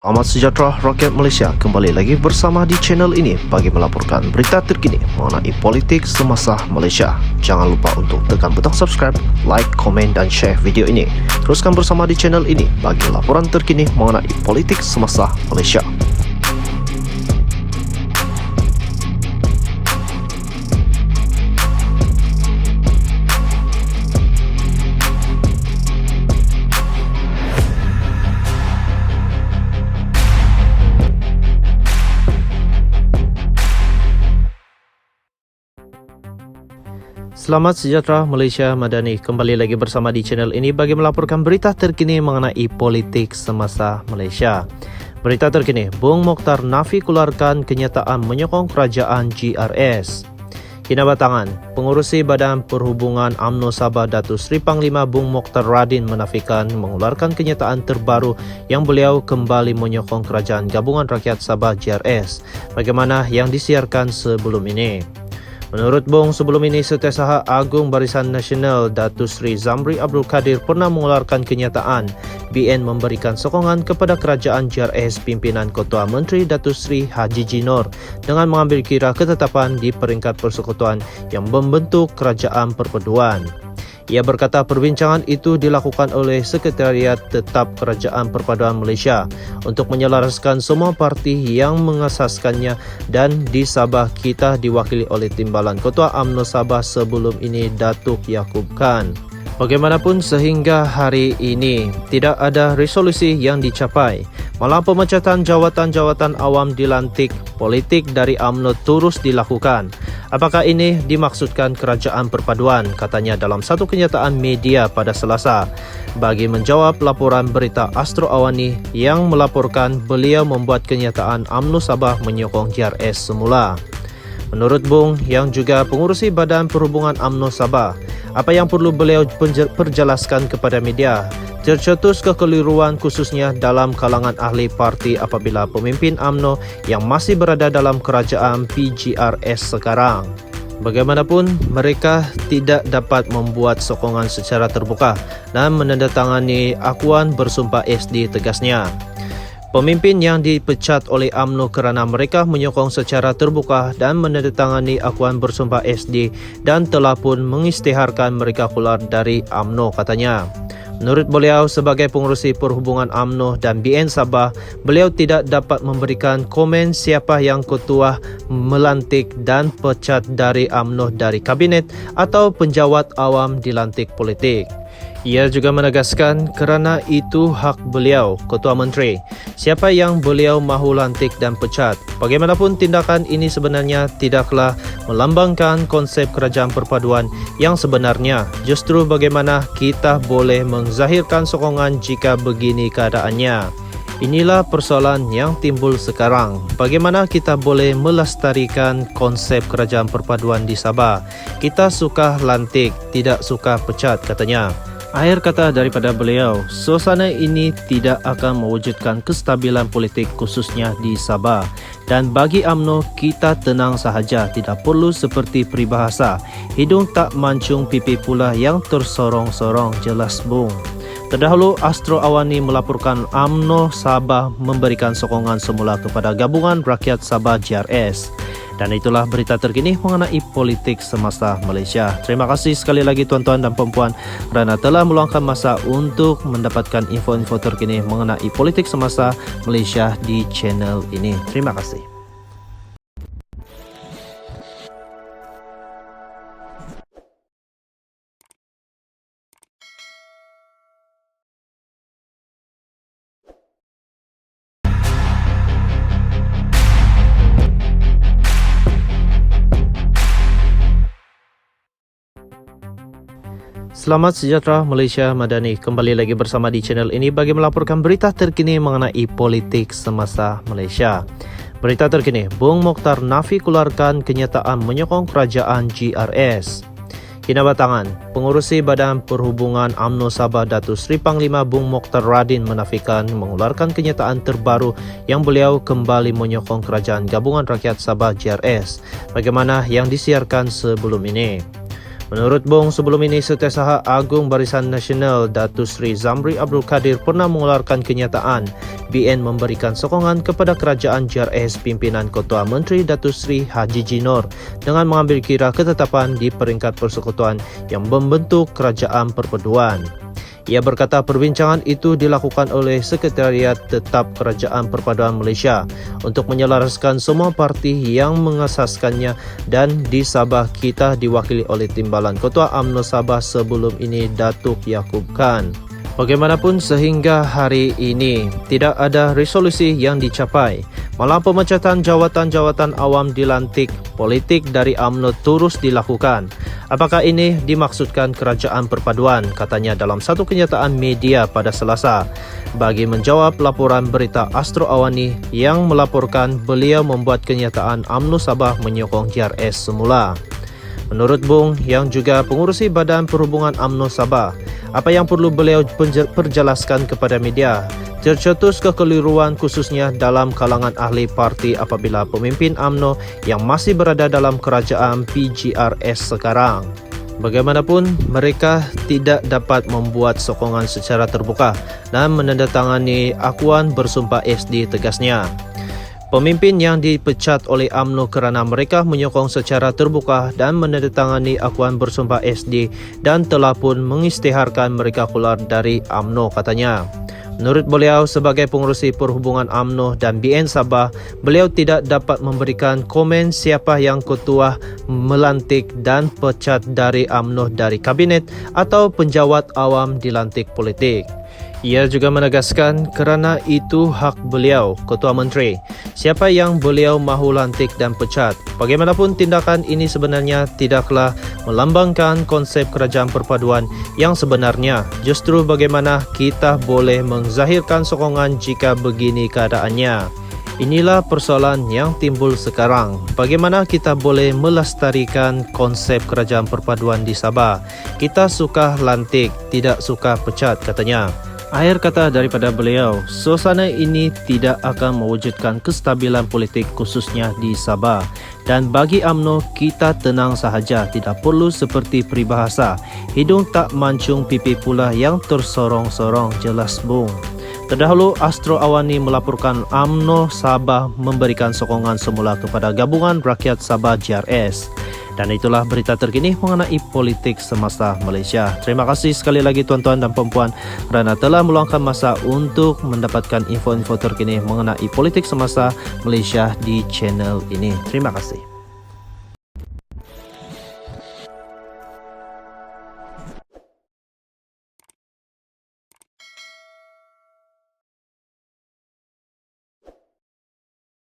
Amat sejahtera rakyat Malaysia, kembali lagi bersama di channel ini bagi melaporkan berita terkini mengenai politik semasa Malaysia. Jangan lupa untuk tekan butang subscribe, like, komen dan share video ini. Teruskan bersama di channel ini bagi laporan terkini mengenai politik semasa Malaysia. Selamat sejahtera Malaysia Madani, kembali lagi bersama di channel ini bagi melaporkan berita terkini mengenai politik semasa Malaysia. Berita terkini, Bung Mokhtar nafi keluarkan kenyataan menyokong kerajaan GRS. Kinabatangan, Pengurusi Badan Perhubungan UMNO Sabah Datuk Seri Panglima Bung Mokhtar Radin menafikan mengeluarkan kenyataan terbaru yang beliau kembali menyokong kerajaan Gabungan Rakyat Sabah GRS bagaimana yang disiarkan sebelum ini. Menurut Bung, sebelum ini Setiausaha Agung Barisan Nasional Datuk Seri Zamri Abdul Kadir pernah mengeluarkan kenyataan BN memberikan sokongan kepada kerajaan GRS pimpinan Ketua Menteri Datuk Seri Haji Jinor dengan mengambil kira ketetapan di peringkat persekutuan yang membentuk Kerajaan Perpaduan. Ia berkata perbincangan itu dilakukan oleh Sekretariat Tetap Kerajaan Perpaduan Malaysia untuk menyelaraskan semua parti yang mengasaskannya, dan di Sabah kita diwakili oleh Timbalan Ketua UMNO Sabah sebelum ini Datuk Yaakob Khan. Bagaimanapun sehingga hari ini tidak ada resolusi yang dicapai, malah pemecatan jawatan-jawatan awam dilantik politik dari UMNO terus dilakukan. Apakah ini dimaksudkan kerajaan perpaduan, katanya dalam satu kenyataan media pada Selasa. Bagi menjawab laporan berita Astro Awani yang melaporkan beliau membuat kenyataan UMNO Sabah menyokong GRS semula. Menurut Bung, yang juga pengurusi Badan Perhubungan UMNO Sabah, apa yang perlu beliau perjelaskan kepada media? Tercetus kekeliruan khususnya dalam kalangan ahli parti apabila pemimpin UMNO yang masih berada dalam kerajaan PGRS sekarang. Bagaimanapun, mereka tidak dapat membuat sokongan secara terbuka dan menandatangani akuan bersumpah SD, tegasnya. Pemimpin yang dipecat oleh UMNO kerana mereka menyokong secara terbuka dan menandatangani akuan bersumpah SD dan telah pun mengisytiharkan mereka keluar dari UMNO, katanya. Menurut beliau, sebagai pengurusi perhubungan UMNO dan BN Sabah, beliau tidak dapat memberikan komen siapa yang ketua melantik dan pecat dari UMNO dari kabinet atau penjawat awam dilantik politik. Ia juga menegaskan kerana itu hak beliau, Ketua Menteri, siapa yang beliau mahu lantik dan pecat. Bagaimanapun tindakan ini sebenarnya tidaklah melambangkan konsep kerajaan perpaduan yang sebenarnya. Justru bagaimana kita boleh menzahirkan sokongan jika begini keadaannya. Inilah persoalan yang timbul sekarang. Bagaimana kita boleh melestarikan konsep kerajaan perpaduan di Sabah? Kita suka lantik, tidak suka pecat, katanya. Akhir kata daripada beliau, suasana ini tidak akan mewujudkan kestabilan politik khususnya di Sabah. Dan bagi UMNO, kita tenang sahaja, tidak perlu seperti peribahasa. Hidung tak mancung pipi pula yang tersorong-sorong, jelas Bung. Terdahulu, Astro Awani melaporkan UMNO Sabah memberikan sokongan semula kepada Gabungan Rakyat Sabah GRS. Dan itulah berita terkini mengenai politik semasa Malaysia. Terima kasih sekali lagi tuan-tuan dan puan-puan kerana telah meluangkan masa untuk mendapatkan info-info terkini mengenai politik semasa Malaysia di channel ini. Terima kasih. Selamat sejahtera Malaysia Madani, kembali lagi bersama di channel ini bagi melaporkan berita terkini mengenai politik semasa Malaysia. Berita terkini, Bung Mokhtar nafi keluarkan kenyataan menyokong kerajaan GRS. Kinabatangan, Pengurusi Badan Perhubungan UMNO Sabah Datuk Seri Panglima Bung Mokhtar Radin menafikan mengeluarkan kenyataan terbaru yang beliau kembali menyokong kerajaan Gabungan Rakyat Sabah GRS bagaimana yang disiarkan sebelum ini. Menurut Bong, sebelum ini Setiausaha Agung Barisan Nasional Datuk Seri Zamri Abdul Kadir pernah mengeluarkan kenyataan BN memberikan sokongan kepada kerajaan JRS pimpinan Ketua Menteri Datuk Seri Haji Jinor dengan mengambil kira ketetapan di peringkat persekutuan yang membentuk Kerajaan Perpaduan. Ia berkata perbincangan itu dilakukan oleh Sekretariat Tetap Kerajaan Perpaduan Malaysia untuk menyelaraskan semua parti yang mengasaskannya, dan di Sabah kita diwakili oleh Timbalan Ketua UMNO Sabah sebelum ini Datuk Yaakob Khan. Bagaimanapun sehingga hari ini tidak ada resolusi yang dicapai, malah pemecatan jawatan-jawatan awam dilantik politik dari UMNO terus dilakukan. Apakah ini dimaksudkan Kerajaan Perpaduan? Katanya dalam satu kenyataan media pada Selasa. Bagi menjawab laporan berita Astro Awani yang melaporkan beliau membuat kenyataan UMNO Sabah menyokong JRS semula. Menurut Bung yang juga pengurusi Badan Perhubungan UMNO Sabah, apa yang perlu beliau perjelaskan kepada media? Tercetus kekeliruan khususnya dalam kalangan ahli parti apabila pemimpin UMNO yang masih berada dalam kerajaan PGRS sekarang. Bagaimanapun, mereka tidak dapat membuat sokongan secara terbuka dan menandatangani akuan bersumpah SD, tegasnya. Pemimpin yang dipecat oleh UMNO kerana mereka menyokong secara terbuka dan menandatangani akuan bersumpah SD dan telah pun mengisytiharkan mereka keluar dari UMNO, katanya. Menurut beliau, sebagai pengurusi perhubungan UMNO dan BN Sabah, beliau tidak dapat memberikan komen siapa yang ketua melantik dan pecat dari UMNO dari kabinet atau penjawat awam dilantik politik. Ia juga menegaskan kerana itu hak beliau, Ketua Menteri, siapa yang beliau mahu lantik dan pecat. Bagaimanapun tindakan ini sebenarnya tidaklah melambangkan konsep kerajaan perpaduan yang sebenarnya. Justru bagaimana kita boleh menzahirkan sokongan jika begini keadaannya. Inilah persoalan yang timbul sekarang. Bagaimana kita boleh melestarikan konsep kerajaan perpaduan di Sabah? Kita suka lantik, tidak suka pecat, katanya. Akhir kata daripada beliau, suasana ini tidak akan mewujudkan kestabilan politik khususnya di Sabah. Dan bagi UMNO, kita tenang sahaja, tidak perlu seperti peribahasa. Hidung tak mancung pipi pula yang tersorong-sorong, jelas Bung. Terdahulu, Astro Awani melaporkan UMNO Sabah memberikan sokongan semula kepada Gabungan Rakyat Sabah JRS. Dan itulah berita terkini mengenai politik semasa Malaysia. Terima kasih sekali lagi tuan-tuan dan puan-puan kerana telah meluangkan masa untuk mendapatkan info-info terkini mengenai politik semasa Malaysia di channel ini. Terima kasih.